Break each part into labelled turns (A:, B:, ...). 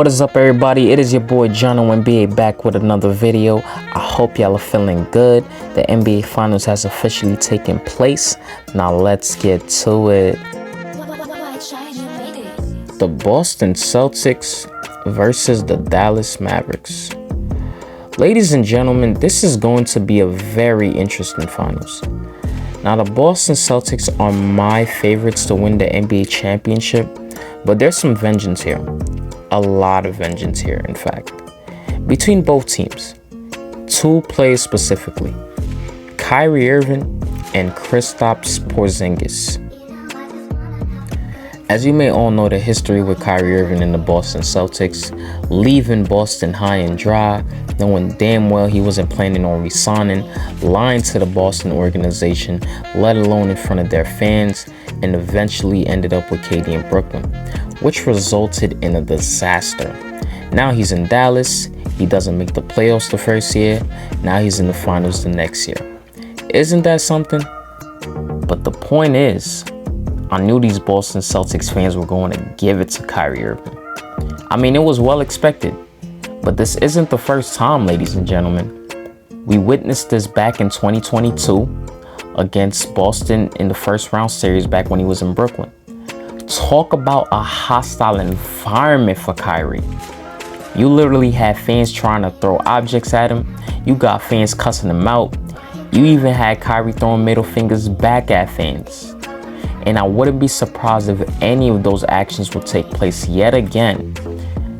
A: What is up, everybody? It is your boy 𝗏𝗏 back with another video. I hope y'all are feeling good. The NBA Finals has officially taken place. Now let's get to it. The Boston Celtics versus the Dallas Mavericks. Ladies and gentlemen, this is going to be a very interesting finals. Now, the Boston Celtics are my favorites to win the NBA championship, but there's some vengeance here. A lot of vengeance here, in fact, between both teams. Two players specifically, Kyrie Irving and Kristaps Porzingis. As you may all know, the history with Kyrie Irving and the Boston Celtics, leaving Boston high and dry, knowing damn well he wasn't planning on resigning, lying to the Boston organization, let alone in front of their fans, and eventually ended up with KD in Brooklyn, which resulted in a disaster. Now he's in Dallas, he doesn't make the playoffs the first year, now he's in the finals the next year. Isn't that something? But the point is, I knew these Boston Celtics fans were going to give it to Kyrie Irving. I mean, it was well expected, but this isn't the first time, ladies and gentlemen. We witnessed this back in 2022 against Boston in the first round series back when he was in Brooklyn. Talk about a hostile environment for Kyrie. You literally had fans trying to throw objects at him. You got fans cussing him out. You even had Kyrie throwing middle fingers back at fans. And I wouldn't be surprised if any of those actions will take place yet again,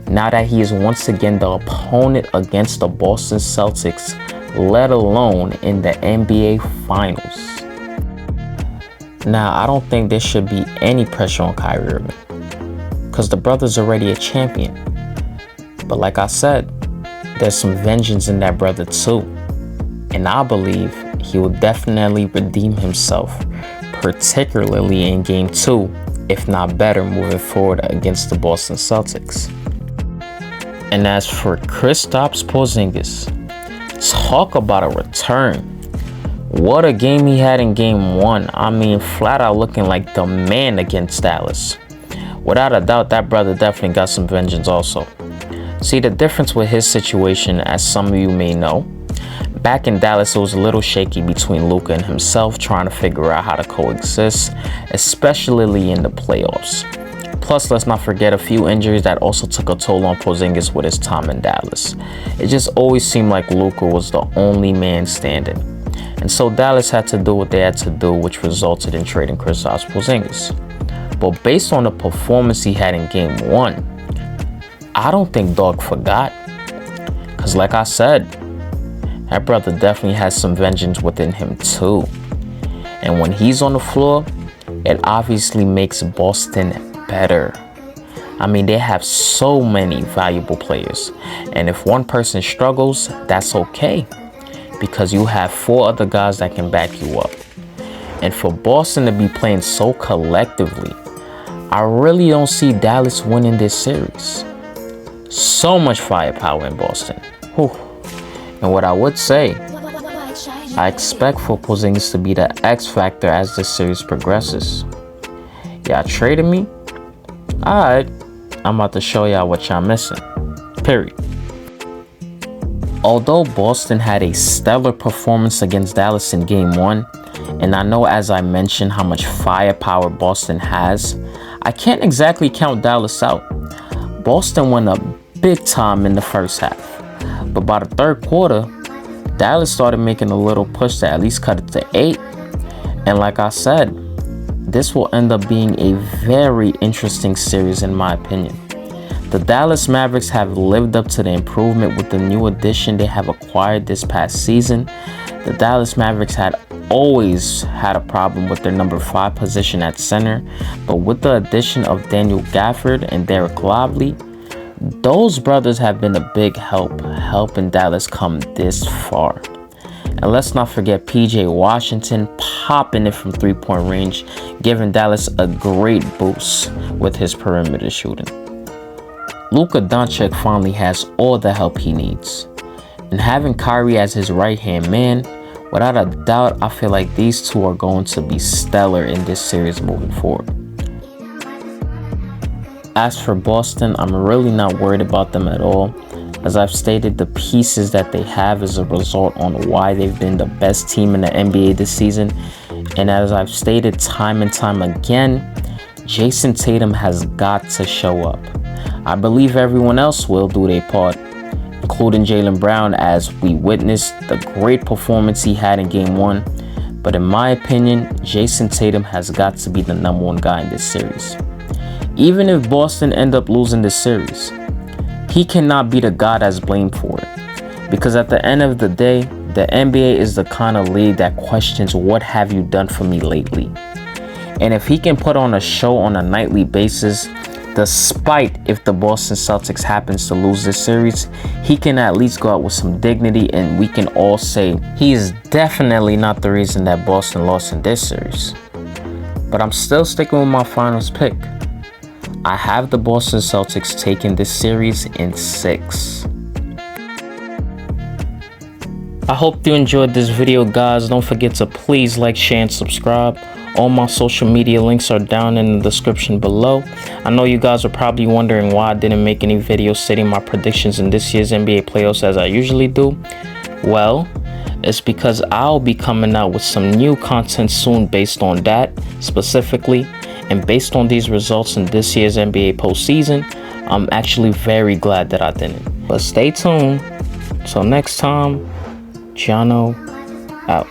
A: now that he is once again the opponent against the Boston Celtics, let alone in the NBA Finals. Now, I don't think there should be any pressure on Kyrie Irving, because the brother's already a champion. But like I said, there's some vengeance in that brother too. And I believe he will definitely redeem himself, particularly in Game 2, if not better, moving forward against the Boston Celtics. And as for Kristaps Porzingis, talk about a return. What a game he had in Game 1. I mean, flat out looking like the man against Dallas. Without a doubt, that brother definitely got some vengeance also. See, the difference with his situation, as some of you may know, back in Dallas, it was a little shaky between Luka and himself, trying to figure out how to coexist, especially in the playoffs. Plus, let's not forget a few injuries that also took a toll on Porzingis with his time in Dallas. It just always seemed like Luka was the only man standing. And so Dallas had to do what they had to do, which resulted in trading Kristaps Porzingis. But based on the performance he had in Game 1, I don't think Dog forgot. Because like I said, that brother definitely has some vengeance within him too. And when he's on the floor, it obviously makes Boston better. I mean, they have so many valuable players. And if one person struggles, that's okay, because you have 4 other guys that can back you up. And for Boston to be playing so collectively, I really don't see Dallas winning this series. So much firepower in Boston. Whew. And what I would say, I expect for Porzingis to be the X factor as this series progresses. Y'all traded me? Alright, I'm about to show y'all what y'all missing. Period. Although Boston had a stellar performance against Dallas in Game 1, and I know, as I mentioned, how much firepower Boston has, I can't exactly count Dallas out. Boston went up big time in the first half. But by the third quarter, Dallas started making a little push to at least cut it to 8. And like I said, this will end up being a very interesting series in my opinion. The Dallas Mavericks have lived up to the improvement with the new addition they have acquired this past season. The Dallas Mavericks had always had a problem with their number 5 position at center, but with the addition of Daniel Gafford and Dereck Lively, those brothers have been a big help, helping Dallas come this far. And let's not forget PJ Washington popping it from 3-point range, giving Dallas a great boost with his perimeter shooting. Luka Doncic finally has all the help he needs. And having Kyrie as his right-hand man, without a doubt, I feel like these two are going to be stellar in this series moving forward. As for Boston, I'm really not worried about them at all. As I've stated, the pieces that they have is a result on why they've been the best team in the NBA this season. And as I've stated time and time again, Jason Tatum has got to show up. I believe everyone else will do their part, including Jaylen Brown, as we witnessed the great performance he had in Game 1. But in my opinion, Jason Tatum has got to be the #1 guy in this series. Even if Boston end up losing this series, he cannot be the guy that's blamed for it. Because at the end of the day, the NBA is the kind of league that questions, what have you done for me lately? And if he can put on a show on a nightly basis, despite if the Boston Celtics happens to lose this series, he can at least go out with some dignity, and we can all say he is definitely not the reason that Boston lost in this series. But I'm still sticking with my finals pick. I have the Boston Celtics taking this series in 6. I hope you enjoyed this video, guys. Don't forget to please like, share, and subscribe. All my social media links are down in the description below. I know you guys are probably wondering why I didn't make any videos stating my predictions in this year's NBA playoffs as I usually do. Well, it's because I'll be coming out with some new content soon based on that specifically. And based on these results in this year's NBA postseason, I'm actually very glad that I didn't. But stay tuned. Till next time, 𝗏𝗏 out.